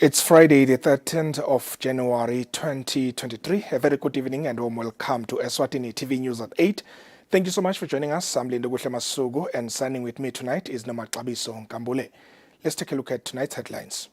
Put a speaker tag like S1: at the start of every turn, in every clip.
S1: It's Friday, the 13th of January 2023. A very good evening and warm welcome to Eswatini TV News at 8. Thank you so much for joining us. I'm Lindo Masugu, and signing with me tonight is Nomakabiso Nkambule. Let's take a look at tonight's headlines.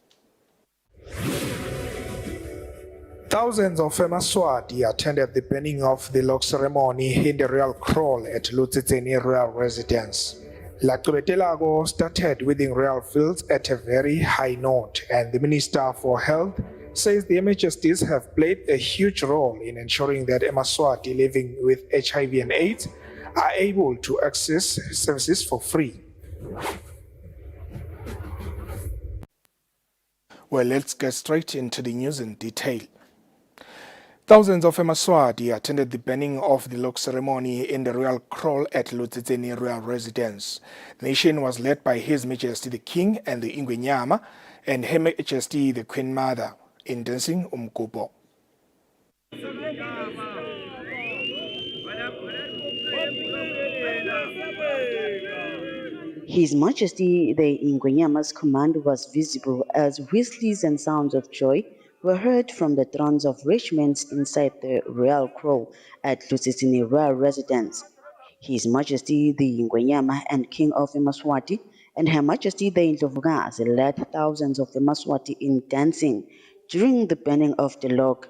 S1: Thousands of Eswatini attended the burning of the log ceremony in the royal crawl at Eswatini royal residence. Laqobetelago started within royal fields at a very high note, and the Minister for Health says the Majesties have played a huge role in ensuring that Eswatini living with HIV and AIDS are able to access services for free. Well, let's get straight into the news in detail. Thousands of Eswatini attended the burning of the log ceremony in the royal crawl at Eswatini royal residence. The nation was led by His Majesty the King and the Ingwenyama and Her Majesty the Queen Mother in dancing umkubo.
S2: His Majesty the Ingwenyama's command was visible as whistles and sounds of joy were heard from the thrones of regiments inside the royal crawl at Eswatini royal residence. His Majesty the Ingwenyama and King of Eswatini and Her Majesty the Indlovukazi led thousands of Eswatini in dancing during the burning of the log.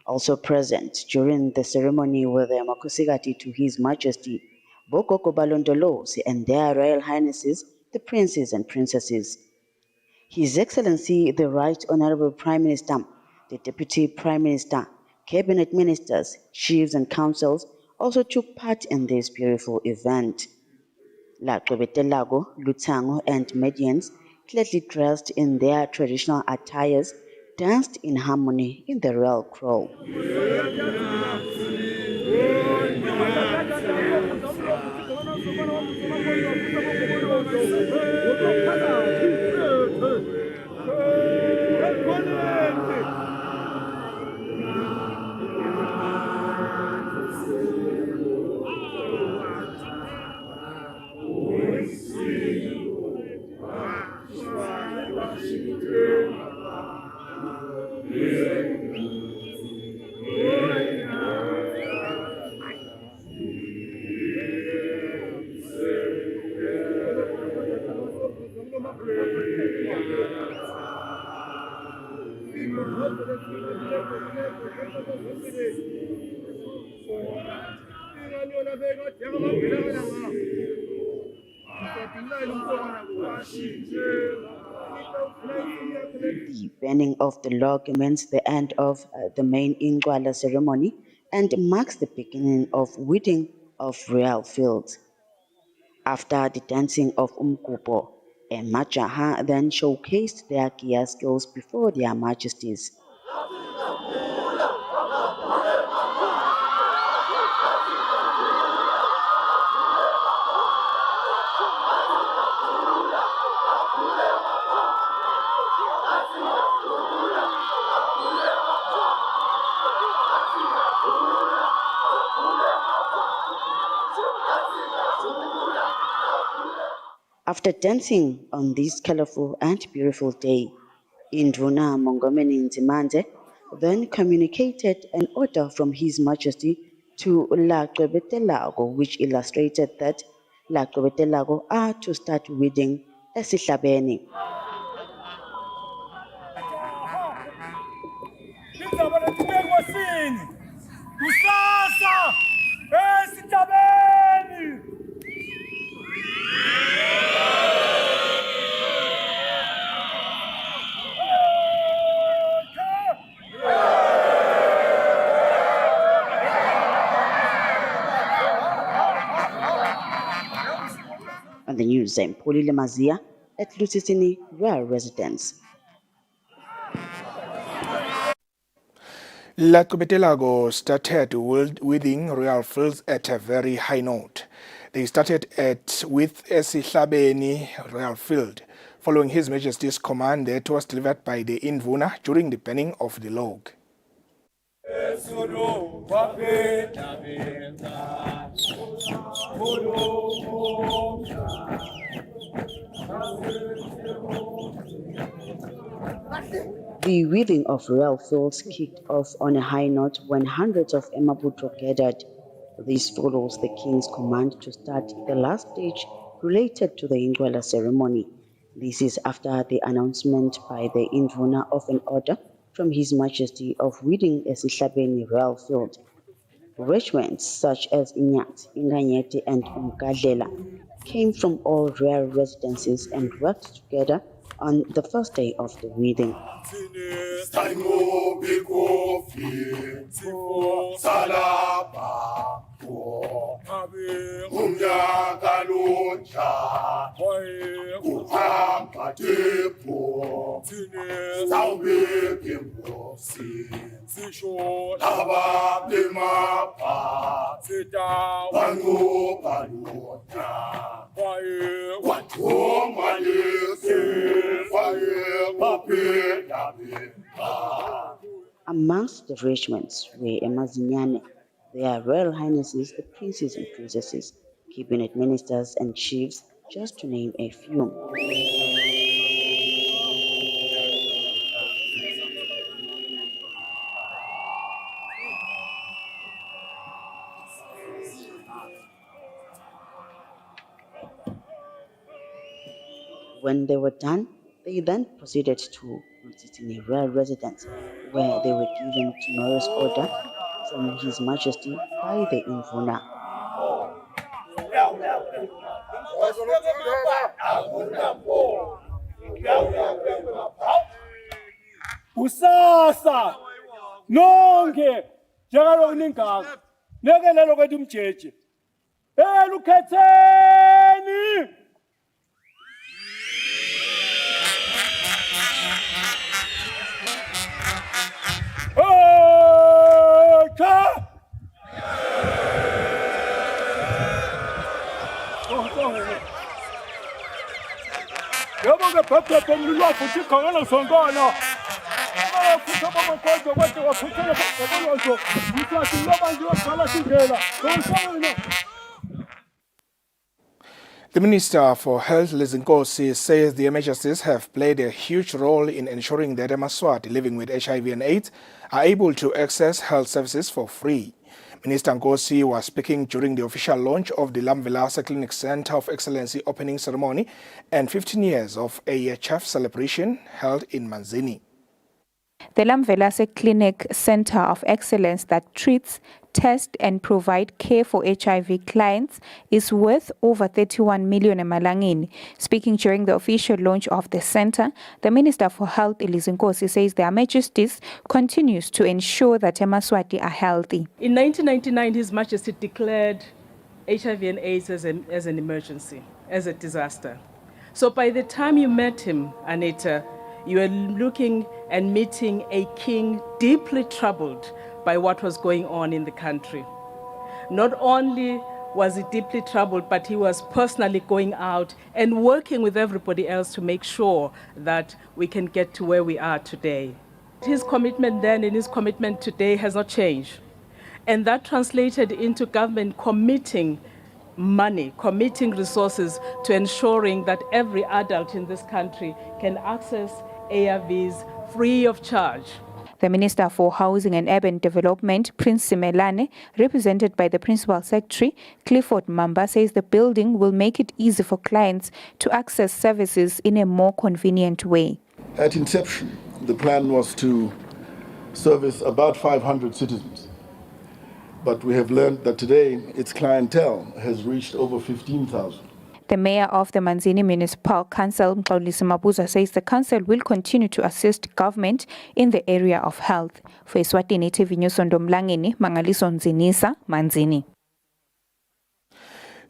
S2: Also present during the ceremony were the Makosigati to His Majesty, Bokoko Balondolozi and their Royal Highnesses, the Princes and Princesses. His Excellency, the Right Honorable Prime Minister, the Deputy Prime Minister, Cabinet Ministers, Chiefs and Councils also took part in this beautiful event. Laqobetelago, Lutsango and Medians, clearly dressed in their traditional attires, danced in harmony in the royal crawl. The burning of the log means the end of the main Ingwala ceremony and marks the beginning of weeding of royal fields. After the dancing of Umkupo, a Majaha then showcased their Kia skills before their majesties. After dancing on this colorful and beautiful day, Indruna Mongomeni Nzimande then communicated an order from His Majesty to Laqobetelago, which illustrated that Laqobetelago are to start weeding Esihlabeni. On the news, I'm Polile Mazia at Eswatini royal residence.
S1: La Kubetelago started winning royal fields at a very high note. They started with Eswatini Royal Field. Following His Majesty's command, that was delivered by the Induna during the penning of the log.
S2: The weaving of royal fields kicked off on a high note when hundreds of Emabutro gathered. This follows the king's command to start the last stage related to the Ingwela ceremony. This is after the announcement by the Induna of an order from His Majesty of weeding Esihlabeni Royal Field. Regiments such as Inyat, Inganyeti, and Umkadlela came from all royal residences and worked together on the first day of the wedding. Amongst the regiments were Emazinyane, their Royal Highnesses, the princes and princesses, cabinet ministers and chiefs, just to name a few. When they were done, they then proceeded to Eswatini Royal residence, where they were given tomorrow's order from His Majesty by the Induna.
S3: Usasa nonke njalo ningaka nekelelo kwethu umjeje elukhetheni cha yabo ke phephe mlilo futhi khona sonkona.
S1: The Minister for Health, Lizinkosi, says the Majesties have played a huge role in ensuring that Emaswati living with HIV and AIDS are able to access health services for free. Minister Nkosi was speaking during the official launch of the Lamvelasa Clinic Center of Excellency opening ceremony and 15 years of AHF celebration held in Manzini.
S4: The Lamvelasa Clinic Center of Excellence that treats, tests and provide care for HIV clients is worth over 31 million emalangeni. Speaking during the official launch of the center, the Minister for Health, Lizinkosi, says their Majesties continues to ensure that Emaswati are healthy.
S5: In 1999, His Majesty declared HIV and AIDS as an emergency, as a disaster. So by the time you met him, Anita, you were looking and meeting a king deeply troubled by what was going on in the country. Not only was he deeply troubled, but he was personally going out and working with everybody else to make sure that we can get to where we are today. His commitment then and his commitment today has not changed. And that translated into government committing money, committing resources to ensuring that every adult in this country can access ARVs free of charge.
S4: The Minister for Housing and Urban Development, Prince Simelane, represented by the Principal Secretary, Clifford Mamba, says the building will make it easy for clients to access services in a more convenient way.
S6: At inception, the plan was to service about 500 citizens. But we have learned that today its clientele has reached over 15,000.
S4: The mayor of the Manzini Municipal Council, Mxolisi Mabuza, says the council will continue to assist government in the area of health. For Eswatini TV News, Ndomlangeni, Mangaliso Nzinisa, Manzini.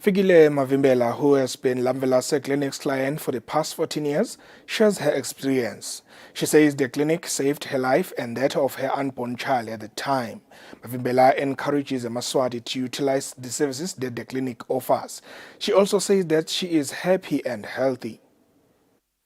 S1: Fikile Mavimbela, who has been Lamvelase Clinic's client for the past 14 years, shares her experience. She says the clinic saved her life and that of her unborn child at the time. Mavimbela encourages Maswati to utilize the services that the clinic offers. She also says that she is happy and healthy.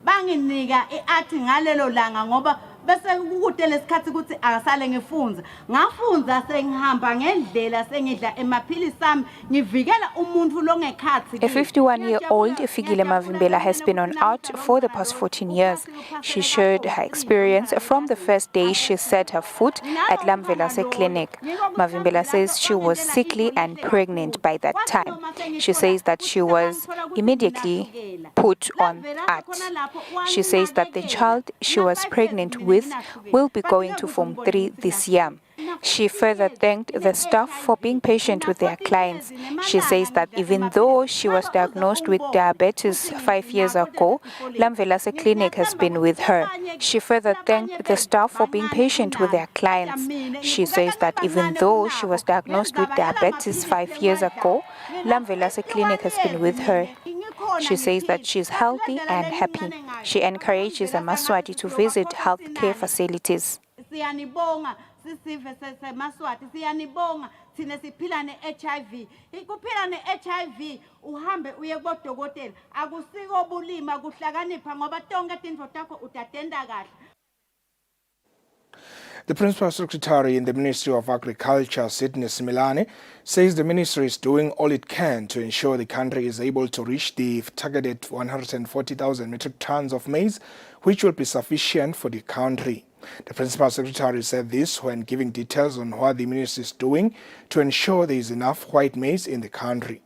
S7: Banginika iathi ngalelo langa ngoba bese kukude lesikhathi ukuthi akasale ngifunza ngafunza sengihamba ngendlela sengidla emaphilisi ami ngivikela umuntu longekhathi.
S4: A 51-year-old Fikile Mavimbela has been on ART for the past 14 years. She shared her experience from the first day she set her foot at Lamvelase Clinic. Mavimbela says she was sickly and pregnant by that time. She says that she was immediately put on ART. She says that the child she was pregnant with will be going to Form 3 this year. She further thanked the staff for being patient with their clients. She says that even though she was diagnosed with diabetes 5 years ago, Lamvelase Clinic has been with her. She further thanked the staff for being patient with their clients. She says that even though she was diagnosed with diabetes 5 years ago, Lamvelase Clinic has been with her. She says that she's healthy and happy. She encourages the Maswati to visit healthcare facilities.
S7: Sisive semaswati siyanibonga thina siphila ne-HIV ikuphila ne-HIV uhambe uye kodokotela akusiko bulima kuhlakanipha ngoba tonke tintfo takho utatenda kahle.
S1: The Principal Secretary in the Ministry of Agriculture, Sydney Similane, says the ministry is doing all it can to ensure the country is able to reach the targeted 140,000 metric tons of maize, which will be sufficient for the country. The Principal Secretary said this when giving details on what the ministry is doing to ensure there is enough white maize in the country.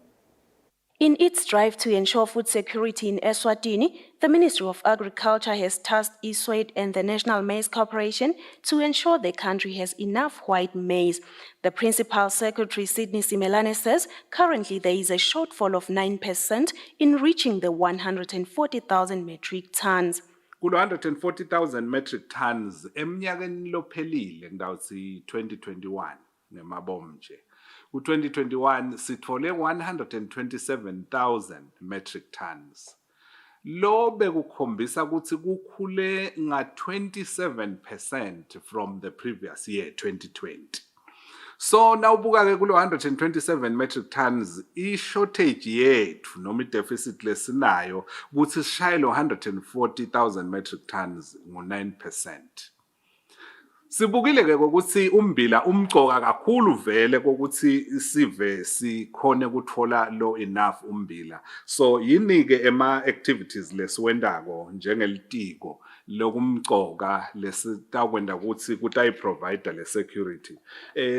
S8: In its drive to ensure food security in Eswatini, the Ministry of Agriculture has tasked Eswat and the National Maize Corporation to ensure the country has enough white maize. The Principal Secretary, Sydney Simelane, says currently there is a shortfall of 9% in reaching the 140,000 metric tons.
S9: Kulo 140,000 metric tons eminyakeni lophelile ngawuthi 2021 ngemabombe nje. Ku-2021 sithole 127,000 metric tons. Lo bekukhombisa ukuthi kukhule nga-27% from the previous year, 2020. So nawubuka ke kulo 127 metric tons i-shortage yethu noma i-deficit lesinayo ukuthi sishaye lo 140,000 metric tons ngo-9%. Sibukile ke ukuthi umbila umcoka kakhulu vele kokuthi sive sikhone ukuthola lo enough umbila. So yini ke ema activities lesiwendako njengelitiko lokumcoka lesitakwenda ukuthi kutayi provider le security.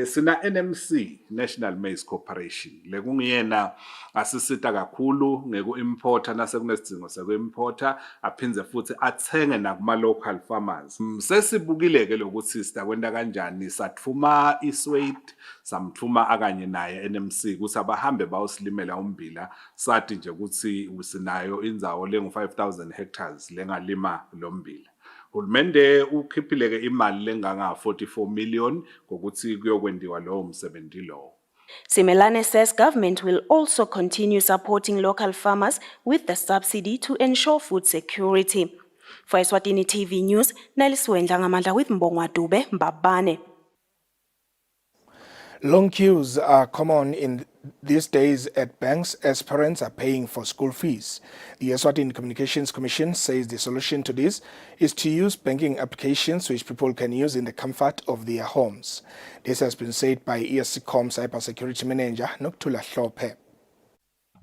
S9: Sina NMC, National Maize Corporation, lekungiyena asisita kakhulu ngeku importer nasekunesidingo seku-importer aphinze futhi athenge nakuma local farmers. Sesibukile ke lokuthi sitakwenda kanjani sathuma Eswat samthuma akanye naye NMC ukuthi abahambe bawusilimela umbila sathi nje ukuthi usinayo indzawo lengu-5,000 hectares lengalima lo mbila. Hulumende ukhiphile ke imali lenganga 44 million ngokuthi kuyokwendiwa lo msebenzi lo.
S8: Simelane says government will also continue supporting local farmers with the subsidy to ensure food security. For Eswatini TV News, Neliswendla Ngamandla with Mbongwa Dube Mbabane.
S1: Long queues are common in these days at banks as parents are paying for school fees. The Eswatini Communications Commission says the solution to this is to use banking applications which people can use in the comfort of their homes. This has been said by ESCOM Cybersecurity Manager Noktula Hlope.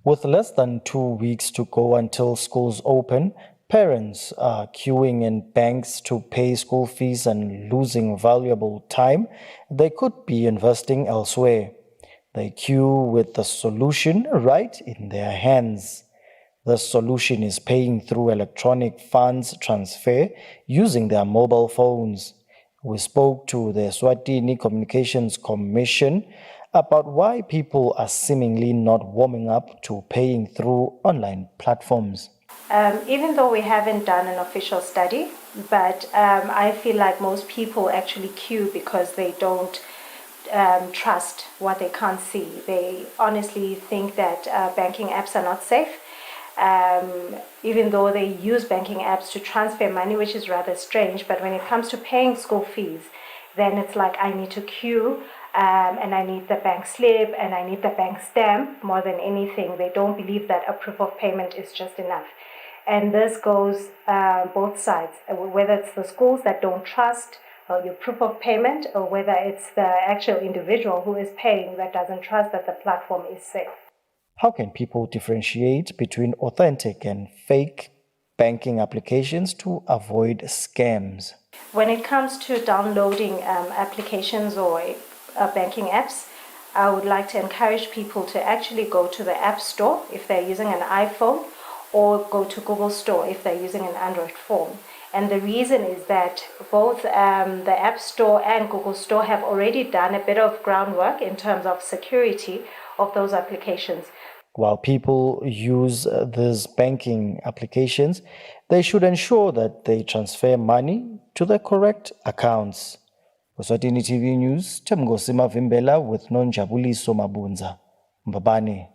S10: With less than 2 weeks to go until schools open, parents are queuing in banks to pay school fees and losing valuable time they could be investing elsewhere. They queue with the solution right in their hands. The solution is paying through electronic funds transfer using their mobile phones. We spoke to the Eswatini Communications Commission about why people are seemingly not warming up to paying through online platforms.
S11: Even though we haven't done an official study, but I feel like most people actually queue because they don't trust what they can't see. They honestly think that banking apps are not safe, even though they use banking apps to transfer money, which is rather strange. But when it comes to paying school fees, then it's like I need to queue, and I need the bank slip and I need the bank stamp more than anything. They don't believe that a proof of payment is just enough. And this goes both sides, whether it's the schools that don't trust your proof of payment, or whether it's the actual individual who is paying that doesn't trust that the platform is safe.
S10: How can people differentiate between authentic and fake banking applications to avoid scams?
S11: When it comes to downloading applications or banking apps, I would like to encourage people to actually go to the App Store if they're using an iPhone, or go to Google Store if they're using an Android phone. And the reason is that both the App Store and Google Store have already done a bit of groundwork in terms of security of those applications.
S10: While people use these banking applications, they should ensure that they transfer money to the correct accounts. Eswatini TV News, Temgosi Mavimbela with Nonjabuliso Mabunza. Mbabane.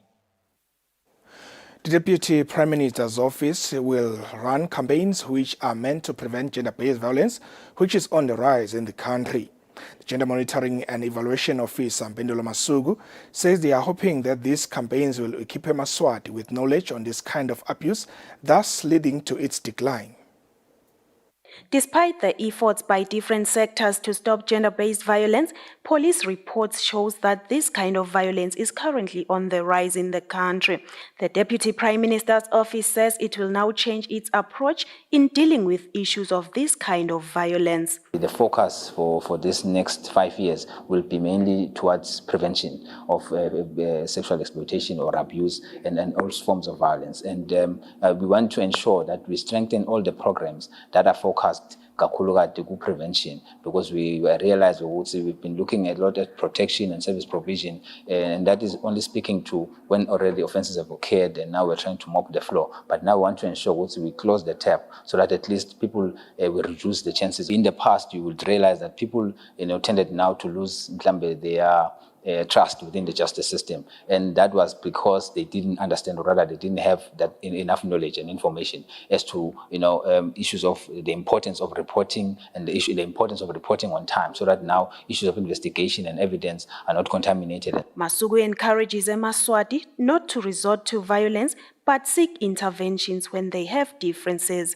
S1: The Deputy Prime Minister's office will run campaigns which are meant to prevent gender-based violence, which is on the rise in the country. The Gender Monitoring and Evaluation Officer, Mpendolo Masuku, says they are hoping that these campaigns will equip Eswatini with knowledge on this kind of abuse, thus leading to its decline.
S8: Despite the efforts by different sectors to stop gender-based violence, police reports shows that this kind of violence is currently on the rise in the country. The Deputy Prime Minister's office says it will now change its approach in dealing with issues of this kind of violence.
S12: The focus for this next 5 years will be mainly towards prevention of sexual exploitation or abuse and all forms of violence. And we want to ensure that we strengthen all the programs that are focused kakhulu prevention, because we realize we've been looking at a lot at protection and service provision, and that is only speaking to when already offenses have occurred, and now we're trying to mop the floor. But now we want to ensure we close the tap so that at least people will reduce the chances. In the past, you would realize that people tended now to lose their trust within the justice system, and that was because they didn't understand, or rather they didn't have that enough knowledge and information as to issues of the importance of reporting and the importance of reporting on time, so that now issues of investigation and evidence are not contaminated.
S8: Masuku encourages Eswatini not to resort to violence but seek interventions when they have differences.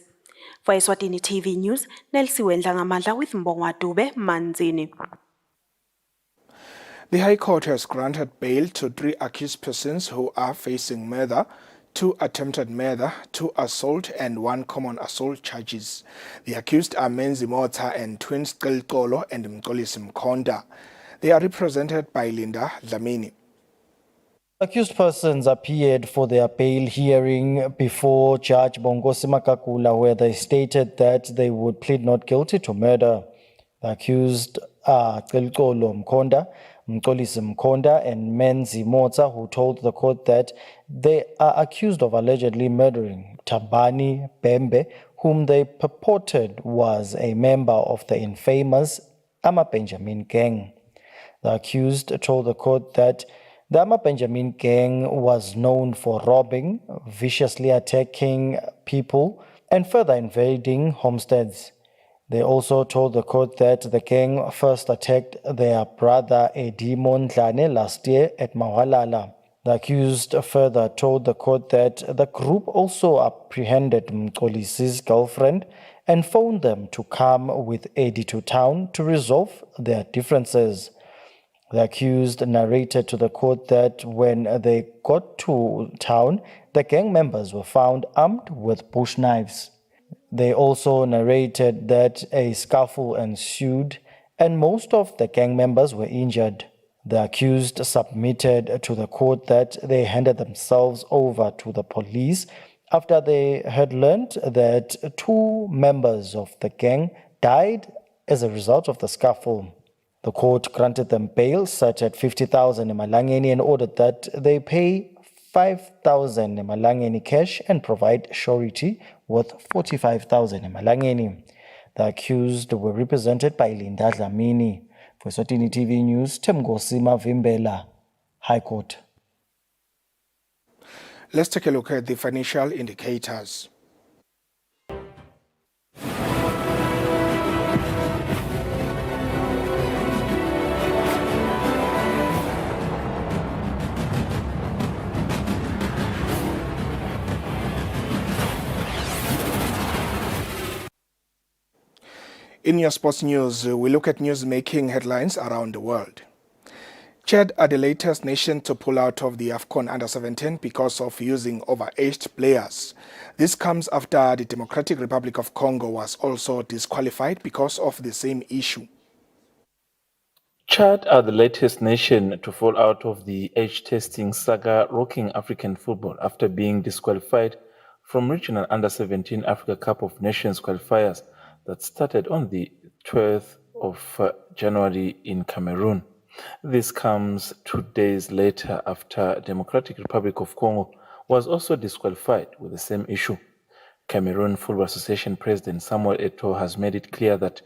S8: For Eswatini TV News, Nelsiwe Ndlangamandla with Mbongwa Dube, Manzini.
S1: The High Court has granted bail to 3 accused persons who are facing murder, 2 attempted murder, 2 assault and 1 common assault charges. The accused are Menzi Mota and twins Qilixolo and Mxolisi Mkhonda. They are represented by Linda Dlamini.
S10: Accused persons appeared for their bail hearing before Judge Bongosi Makakula, where they stated that they would plead not guilty to murder. The accused are Qilixolo Mkhonda, Mxolisi Mkhonda and Menzi Mota, who told the court that they are accused of allegedly murdering Tabani Bembe, whom they purported was a member of the infamous Ama Benjamin gang. The accused told the court that the Ama Benjamin gang was known for robbing, viciously attacking people, and further invading homesteads. They also told the court that the gang first attacked their brother Eddie Mondlane last year at Mawalala. The accused further told the court that the group also apprehended Mxolisi's girlfriend and phoned them to come with Eddie to town to resolve their differences. The accused narrated to the court that when they got to town, the gang members were found armed with bush knives. They also narrated that a scuffle ensued and most of the gang members were injured. The accused submitted to the court that they handed themselves over to the police after they had learned that 2 members of the gang died as a result of the scuffle. The court granted them bail set at 50,000 emalangeni and ordered that they pay 5,000 emalangeni cash and provide surety worth 45,000 emalangeni. The accused were represented by Linda Dlamini. For Eswatini TV News, Temgosi Mavimbela, High Court.
S1: Let's take a look at the financial indicators. In your sports news, we look at news-making headlines around the world. Chad are the latest nation to pull out of the AFCON Under-17 because of using overaged players. This comes after the Democratic Republic of Congo was also disqualified because of the same issue.
S13: Chad are the latest nation to fall out of the age-testing saga rocking African football after being disqualified from regional Under-17 Africa Cup of Nations qualifiers that started on the 12th of January in Cameroon. This comes 2 days later after Democratic Republic of Congo was also disqualified with the same issue. Cameroon Football Association President Samuel Eto'o has made it clear that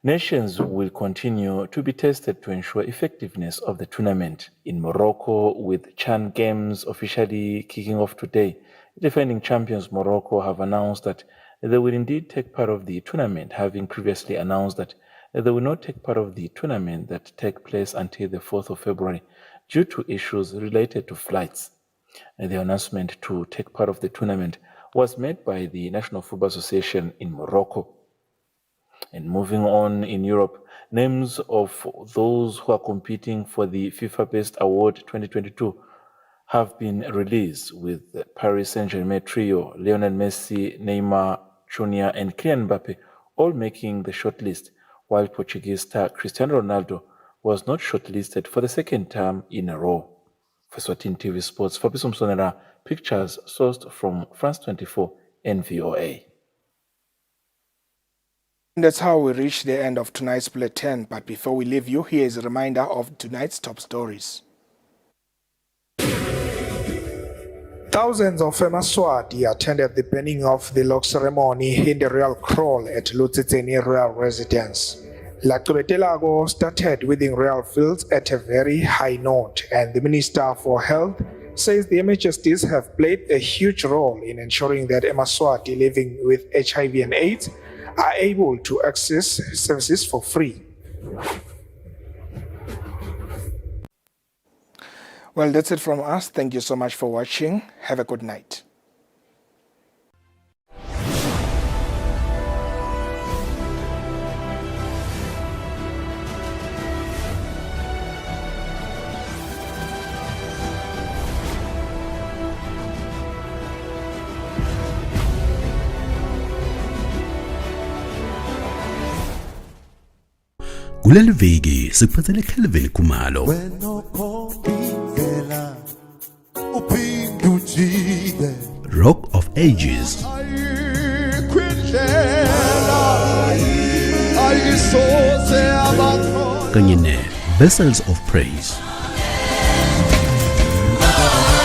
S13: nations will continue to be tested to ensure effectiveness of the tournament. In Morocco, with CHAN Games officially kicking off today, defending champions Morocco have announced that they will indeed take part of the tournament, having previously announced that they will not take part of the tournament that take place until the 4th of February due to issues related to flights. The announcement to take part of the tournament was made by the National Football Association in Morocco. And moving on in Europe, names of those who are competing for the FIFA Best Award 2022 have been released, with the Paris Saint-Germain trio, Lionel Messi, Neymar Jr. and Kylian Mbappe all making the shortlist, while Portuguese star Cristiano Ronaldo was not shortlisted for the second time in a row. For Eswatini TV Sports, Fabrice Msonera, pictures sourced from France 24 and VOA.
S1: That's how we reach the end of tonight's bulletin. But before we leave you, here is a reminder of tonight's top stories. Thousands of Eswatini attended the burning of the log ceremony in the royal crawl at Lutsitseni Royal Residence. La Tobetelago started within royal fields at a very high note, and the Minister for Health says the MHSTs have played a huge role in ensuring that Eswatini living with HIV and AIDS are able to access services for free. Well, that's it from us. Thank you so much for watching. Have a good night.
S14: Kuleli viki sikuphathele Kelvin Khumalo. Rock of Ages. Kanye ne Vessels of Praise.